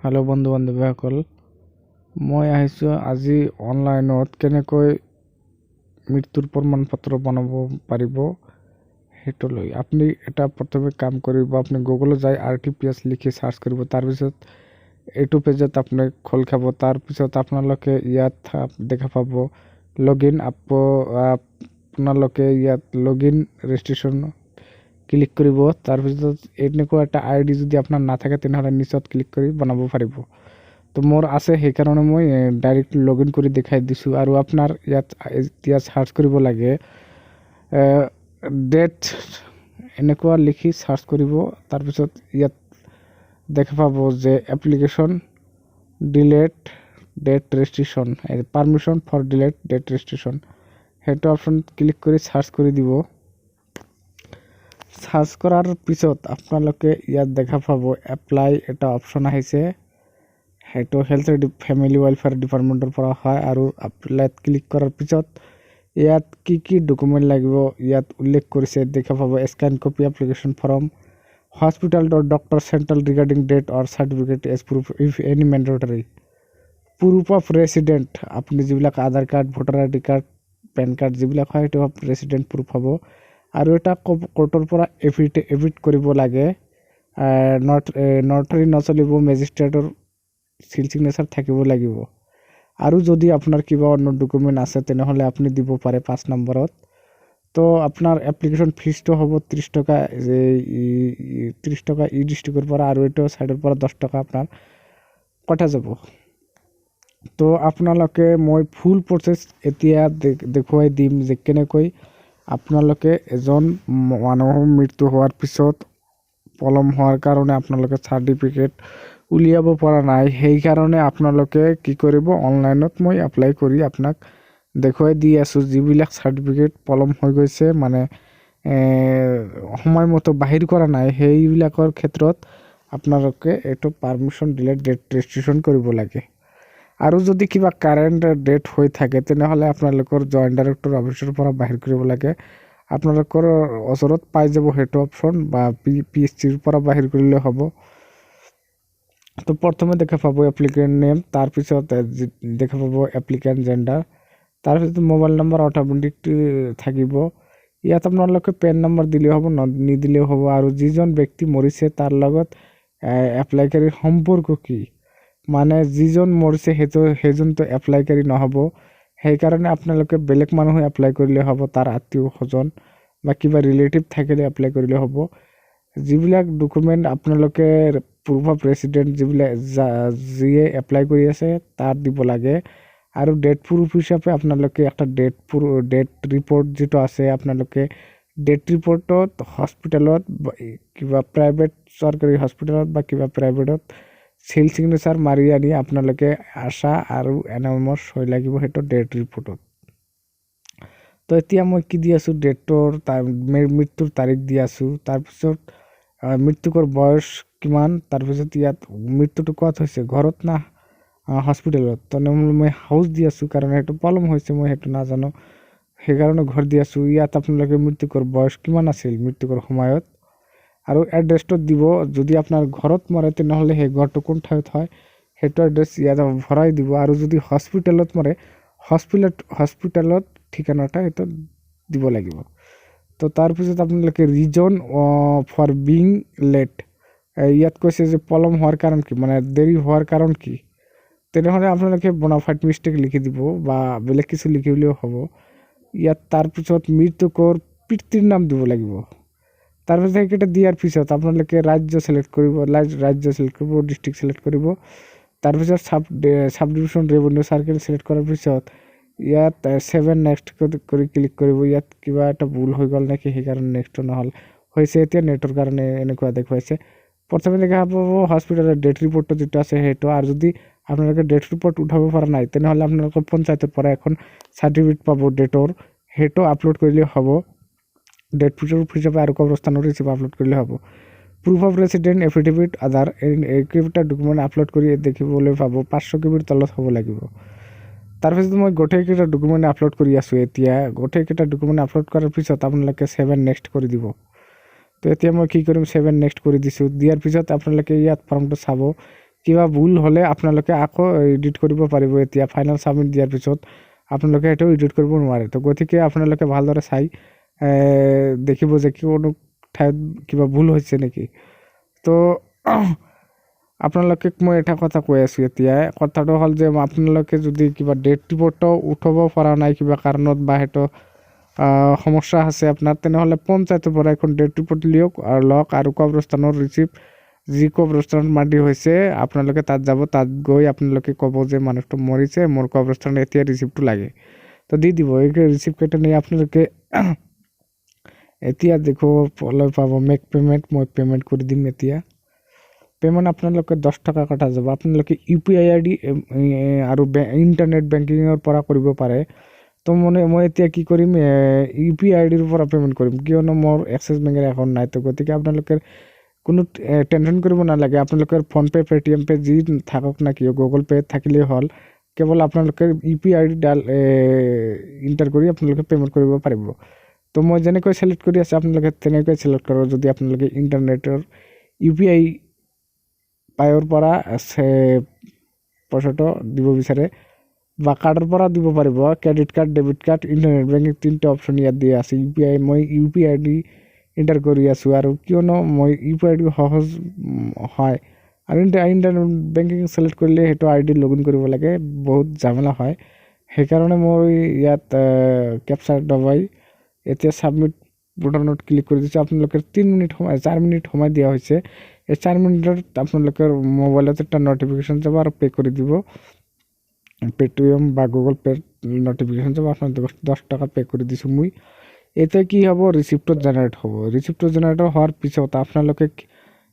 Hello बंधु बान्धवीসকল মই আহিছোঁ আজি অনলাইনত কেনেকৈ মৃত্যুৰ প্ৰমাণপত্ৰ বনাব পাৰিব সেইটো লৈ। আপুনি এটা প্ৰথমে কাম কৰিব, আপুনি গুগলত যাই RTPS লিখি সাৰ্চ কৰিব। তাৰপিছত এইটো পেজত আপুনি খোল খাব। তাৰপিছত আপোনালোকে ইয়াত দেখা পাব লগইন আপোনালোকে ইয়াত লগইন ৰেজিষ্ট্ৰেশ্যন ক্লিক কৰিব। তাৰপিছত এনেকুৱা এটা ID যদি আপোনাৰ নাথাকে তেনেহ'লে নিচত ক্লিক কৰি বনাব পাৰিব। তো মোৰ আছে, সেইকাৰণে মই ডাইৰেক্ট লগইন কৰি দেখাই দিছোঁ। আৰু আপোনাৰ ইয়াত এতিয়া সাৰ্চ কৰিব লাগে ডেট, এনেকুৱা লিখি সাৰ্চ কৰিব। তাৰপিছত ইয়াত দেখা পাব যে application delete date registration, permission for delete date registration, সেইটো অপশ্যন ক্লিক কৰি সাৰ্চ কৰি দিব। সাৰ্চ কৰাৰ পিছত আপোনালোকে ইয়াত দেখা পাব এপ্লাই এটা অপশ্যন আহিছে, সেইটো হেল্থ ফেমিলি ৱেলফেয়াৰ ডিপাৰ্টমেণ্টৰ পৰা হয়। আৰু এপ্লাইত ক্লিক কৰাৰ পিছত ইয়াত কি ডকুমেণ্ট লাগিব ইয়াত উল্লেখ কৰিছে, দেখা পাব scan copy application form, hospital doctor central regarding date or certificate age proof if any mandatory, proof of resident, আপুনি যিবিলাক Aadhaar card, voter ID card, PAN card যিবিলাক হয় সেইটো ৰেচিডেণ্ট প্ৰুফ হ'ব। আৰু এটা কোৰ্টৰ পৰা এফিডেভিট কৰিব লাগে, নটাৰী নচলিব, মেজিষ্ট্ৰেটৰ চিল চিগনেচাৰ থাকিব লাগিব। আৰু যদি আপোনাৰ কিবা অন্য ডকুমেণ্ট আছে তেনেহ'লে আপুনি দিব পাৰে 5 নম্বৰত। তো আপোনাৰ এপ্লিকেশ্যন ফিজটো হ'ব 30 টকা, 30 টকা ডিষ্ট্ৰিক্টৰ পৰা, আৰু এইটো ছাইডৰ পৰা 10 টকা আপোনাৰ কটা যাব। তো আপোনালোকে মই ফুল প্ৰচেছ এতিয়া দেখুৱাই দিম যে কেনেকৈ আপোনালোকে এজন মানুহৰ মৃত্যু হোৱাৰ পিছত পলম হোৱাৰ কাৰণে আপোনালোকে চাৰ্টিফিকেট উলিয়াব পৰা নাই, সেইকাৰণে আপোনালোকে কি কৰিব, অনলাইনত মই এপ্লাই কৰি আপোনাক দেখুৱাই দি আছোঁ। যিবিলাক চাৰ্টিফিকেট পলম হৈ গৈছে, মানে সময়মতে বাহিৰ কৰা নাই, সেইবিলাকৰ ক্ষেত্ৰত আপোনালোকে এইটো পাৰমিশ্যন ডিলেট ডেট ৰেজিষ্ট্ৰেশ্যন কৰিব লাগে। আৰু যদি কিবা কাৰেণ্ট ডেট হৈ থাকে তেনেহ'লে আপোনালোকৰ জইণ্ট ডাইৰেক্টৰ অফিচৰ পৰা বাহিৰ কৰিব লাগে। আপোনালোকৰ ওচৰত পাই যাব সেইটো অপশ্যন, বা PSCৰ পৰা বাহিৰ কৰিলে হ'ব। তো প্ৰথমে দেখা পাব এপ্লিকেণ্ট নেম, তাৰপিছত দেখা পাব এপ্লিকেণ্ট জেণ্ডাৰ, তাৰপিছত মোবাইল নম্বৰ অট'মেটিক থাকিব। ইয়াত আপোনালোকে পেন নম্বৰ দিলেও হ'ব, নিদিলেও হ'ব। আৰু যিজন ব্যক্তি মৰিছে তাৰ লগত এপ্লাইকাৰীৰ সম্পৰ্ক কি, মানে যিজন মৰিছে সেইজনটো এপ্লাইকাৰী নহ'ব, সেইকাৰণে আপোনালোকে বেলেগ মানুহে এপ্লাই কৰিলে হ'ব, তাৰ আত্মীয় স্বজন বা কিবা ৰিলেটিভ থাকিলে এপ্লাই কৰিলে হ'ব। যিবিলাক ডকুমেণ্ট আপোনালোকে প্ৰুফ অফ ৰেচিডেণ্ট যিয়ে এপ্লাই কৰি আছে তাত দিব লাগে। আৰু ডেট প্ৰুফ হিচাপে আপোনালোকে একটা ডেট ৰিপৰ্ট যিটো আছে, আপোনালোকে ডেট ৰিপৰ্টত হস্পিটেলত কিবা প্ৰাইভেট চৰকাৰী হস্পিটেলত বা কিবা প্ৰাইভেটত চিল চিগনেচাৰ মাৰি আনি আপোনালোকে আশা আৰু এনামৰ সই লাগিব সেইটো ডেট ৰিপৰ্টত। তো এতিয়া মই কি দি আছোঁ, মৃত্যুৰ তাৰিখ দি আছোঁ, তাৰপিছত মৃতকৰ বয়স কিমান, তাৰপিছত ইয়াত মৃত্যুটো ক'ত হৈছে, ঘৰত না হস্পিটেলত। তেনেহ'লে মই হাউচ দি আছোঁ, কাৰণ সেইটো পলম হৈছে, মই সেইটো নাজানো, সেইকাৰণে ঘৰ দি আছোঁ। ইয়াত আপোনালোকে মৃতকৰ বয়স কিমান আছিল মৃতকৰ সময়ত, আৰু এড্ৰেছটো দিব। যদি আপোনাৰ ঘৰত মৰে তেনেহ'লে সেই ঘৰটো কোন ঠাইত হয় সেইটো এড্ৰেছ ইয়াত ভৰাই দিব। আৰু যদি হস্পিটেলত মৰে হস্পিটেলত ঠিকনাটা সেইটো দিব লাগিব। তো তাৰপিছত আপোনালোকে ৰিজন ফৰ বিং লেট, ইয়াত কৈছে যে পলম হোৱাৰ কাৰণ কি, মানে দেৰি হোৱাৰ কাৰণ কি, তেনেহ'লে আপোনালোকে বনাফাইড মিষ্টেক লিখি দিব বা বেলেগ কিছু লিখিলেও হ'ব। ইয়াত তাৰপিছত মৃতকৰ পিতৃৰ নাম দিব লাগিব। তাৰপিছত সেইকেইটা দিয়াৰ পিছত আপোনালোকে ৰাজ্য চিলেক্ট কৰিব, ডিষ্ট্ৰিক্ট চিলেক্ট কৰিব। তাৰপিছত চাব ডিভিশ্যন ৰেভিনিউ চাৰ্কেল চিলেক্ট কৰাৰ পিছত ইয়াত 7 নেক্সট কৰি ক্লিক কৰিব। ইয়াত কিবা এটা ভুল হৈ গ'ল নেকি, সেইকাৰণে নেক্সটো নহ'ল, হৈছে এতিয়া নেটৰ কাৰণে এনেকুৱা দেখুৱাইছে। প্ৰথমে দেখা পাব হস্পিটেলৰ ডেট ৰিপৰ্টটো যিটো আছে সেইটো। আৰু যদি আপোনালোকে ডেট ৰিপৰ্ট উঠাব পৰা নাই তেনেহ'লে আপোনালোকৰ পঞ্চায়তৰ পৰা এখন চাৰ্টিফিকেট পাব ডেটৰ, সেইটো আপলোড কৰিলে হ'ব। ডেট প্ৰুফ হিচাপে আৰু কবৰস্থানৰ ৰিচিপ্ট আপলোড কৰিলে হ'ব। প্ৰুফ অফ ৰেচিডেণ্ট এফিডেভিট আধাৰ এইকেইটা ডকুমেণ্ট আপলোড কৰি দেখিবলৈ পাব 500 কিবিৰ তলত হ'ব লাগিব। তাৰপিছত মই গোটেইকেইটা ডকুমেণ্ট আপলোড কৰি আছোঁ। এতিয়া গোটেইকেইটা ডকুমেণ্ট আপলোড কৰাৰ পিছত আপোনালোকে 7 নেক্সট কৰি দিব। তো এতিয়া মই কি কৰিম, 7 নেক্সট কৰি দিছোঁ। দিয়াৰ পিছত আপোনালোকে ইয়াত ফৰ্মটো চাব কিবা ভুল হ'লে আপোনালোকে আকৌ এডিট কৰিব পাৰিব। এতিয়া ফাইনেল ছাবমিট দিয়াৰ পিছত আপোনালোকে সেইটো এডিট কৰিব নোৱাৰে। তো গতিকে আপোনালোকে ভালদৰে চাই দেখিব যে কোনো ঠাইত কিবা ভুল হৈছে নেকি। তো আপোনালোকে মই এটা কথা কৈ আছোঁ এতিয়া, কথাটো হ'ল যে আপোনালোকে যদি কিবা ডেট ৰিপৰ্টটো উঠাব পৰা নাই কিবা কাৰণত বা সেইটো সমস্যা আছে আপোনাৰ, তেনেহ'লে পঞ্চায়তৰ পৰা এখন ডেট ৰিপৰ্ট লওক আৰু কবৰস্থানৰ ৰিচিপ্ট, যি কবৰস্থানত মাটি হৈছে আপোনালোকে তাত যাব। তাত গৈ আপোনালোকে ক'ব যে মানুহটো মৰিছে, মোৰ কবৰস্থানত এতিয়া ৰিচিপ্টটো লাগে, তো দি দিব। এই ৰিচিপ্টকেইটা নিয়ে আপোনালোকে এতিয়া দেখিবলৈ পাব মেক পে'মেণ্ট। মই পে'মেণ্ট কৰি দিম। এতিয়া পে'মেণ্ট আপোনালোকে 10 টকা কটা যাব। আপোনালোকে UPI ID আৰু ইণ্টাৰনেট বেংকিঙৰ পৰা কৰিব পাৰে। তো মই এতিয়া কি কৰিম, UPI IDৰ পৰা পে'মেণ্ট কৰিম, কিয়নো মোৰ এক্সিছ বেংকৰ একাউণ্ট নাই। তো গতিকে আপোনালোকে কোনো টেনশ্যন কৰিব নালাগে। আপোনালোকৰ ফোনপে', পে'টিএম পে' যি থাকক না কিয়, গুগল পে' থাকিলেই হ'ল। কেৱল আপোনালোকে UPI ID ইণ্টাৰ কৰি আপোনালোকে পে'মেণ্ট কৰিব পাৰিব। তো মই যেনেকৈ ছিলেক্ট কৰি আছোঁ আপোনালোকে তেনেকৈ ছিলেক্ট কৰিব। যদি আপোনালোকে ইণ্টাৰনেটৰ UPI পায়ৰ পৰা পইচাটো দিব বিচাৰে বা কাৰ্ডৰ পৰা দিব পাৰিব, credit card, debit card, internet banking 3টা অপশ্যন ইয়াত দিয়া আছে। মই UPI ID এণ্টাৰ কৰি আছোঁ, আৰু কিয়নো মই UPI ID সহজ হয়। আৰু ইণ্টাৰনেট বেংকিং ছিলেক্ট কৰিলে সেইটো ID লগ ইন কৰিব লাগে, বহুত ঝামেলা হয়। সেইকাৰণে মই ইয়াত কেপচাৰ দবাই এতিয়া ছাবমিট বুটানত ক্লিক কৰি দিছোঁ। আপোনালোকে 4 মিনিট সময় দিয়া হৈছে। এই 4 মিনিটত আপোনালোকৰ মোবাইলত এটা নটিফিকেশ্যন যাব আৰু পে' কৰি দিব। পে'টিএম বা গুগল পে'ৰ নটিফিকেশ্যন যাব। আপোনালোকক 10 টকা পে' কৰি দিছোঁ মই। এতিয়া কি হ'ব, ৰিচিপ্টটো জেনেৰেট হ'ব। ৰিচিপ্টটো জেনেৰেট হোৱাৰ পিছত আপোনালোকে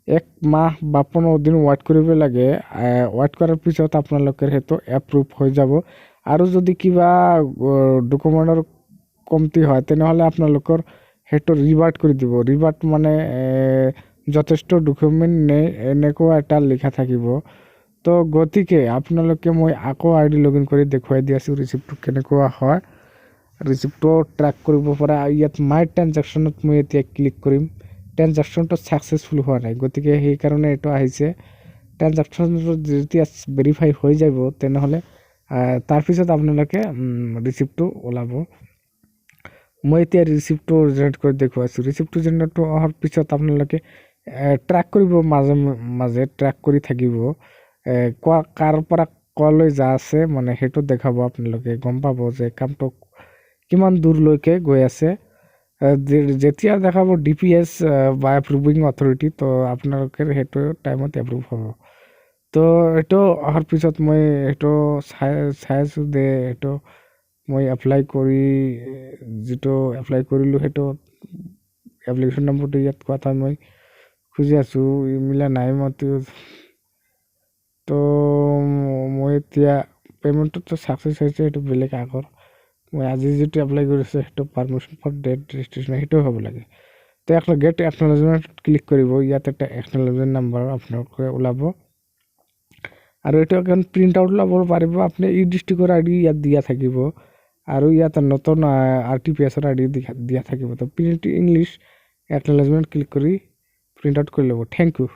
1 মাহ বা 15 দিন ৱেইট কৰিব লাগে। ৱেইট কৰাৰ পিছত আপোনালোকৰ সেইটো এপ্ৰুভ হৈ যাব। আৰু যদি কিবা ডকুমেণ্টৰ কমতি হয় তেনেহ'লে আপোনালোকৰ সেইটো ৰিভাৰ্ট কৰি দিব। ৰিভাৰ্ট মানে যথেষ্ট ডকুমেণ্ট এনেকুৱা এটা লিখা থাকিব। তো গতিকে আপোনালোকে মই আকৌ ID লগ ইন কৰি দেখুৱাই দি আছোঁ ৰিচিপ্টটো কেনেকুৱা হয়। ৰিচিপ্টটো ট্ৰেক কৰিব পৰা ইয়াত মাই ট্ৰেনজেকশ্যনত মই এতিয়া ক্লিক কৰিম। ট্ৰেনজেকশ্যনটো ছাকচেছফুল হোৱা নাই, গতিকে সেইকাৰণে এইটো আহিছে। ট্ৰেনজেকশ্যনটো যেতিয়া ভেৰিফাই হৈ যাব তেনেহ'লে তাৰপিছত আপোনালোকে ৰিচিপ্টটো ওলাব। মই এতিয়া ৰিচিপ্টটো জেনেৰেট কৰি দেখুৱাইছোঁ। ৰিচিপ্টটো জেনেৰেট হোৱাৰ পিছত আপোনালোকে ট্ৰেক কৰিব, মাজে মাজে ট্ৰেক কৰি থাকিব। কাৰ পৰা ক'লৈ যা আছে মানে সেইটো দেখাব। আপোনালোকে গম পাব যে কামটো কিমান দূৰলৈকে গৈ আছে। যেতিয়া দেখাব DPS বা এপ্ৰুভিং অথৰিটি, তো আপোনালোকে সেইটো টাইমত এপ্ৰুভ হ'ব। তো এইটো অহাৰ পিছত মই সেইটো চাই আছোঁ যে এইটো মই এপ্লাই কৰিলোঁ সেইটো এপ্লিকেশ্যন নম্বৰটো ইয়াত কথা মই খুজি আছোঁ, মিলা নাই মতে। তো মই এতিয়া পে'মেণ্টটো ছাকচেছ হৈছে, সেইটো বেলেগ আগৰ। মই আজি যিটো এপ্লাই কৰিছোঁ সেইটো পাৰ্মিশ্যন ফৰ ডেট ৰেজিষ্ট্ৰেশ্যন সেইটো হ'ব লাগে। তো গেট একনলেজমেণ্ট ক্লিক কৰিব। ইয়াত এটা একনলেজমেণ্ট নাম্বাৰ আপোনালোকে ওলাব, আৰু এইটো এখন প্ৰিণ্ট আউট ল'ব পাৰিব। আপুনি ডিষ্ট্ৰিক্টৰ ID ইয়াত দিয়া থাকিব, আৰু ইয়াত নতুন RTPSৰ ID দিয়া থাকিব। তো প্ৰিণ্ট ইংলিছ একনলেজমেণ্ট ক্লিক কৰি প্ৰিণ্ট আউট কৰি ল'ব। Thank U.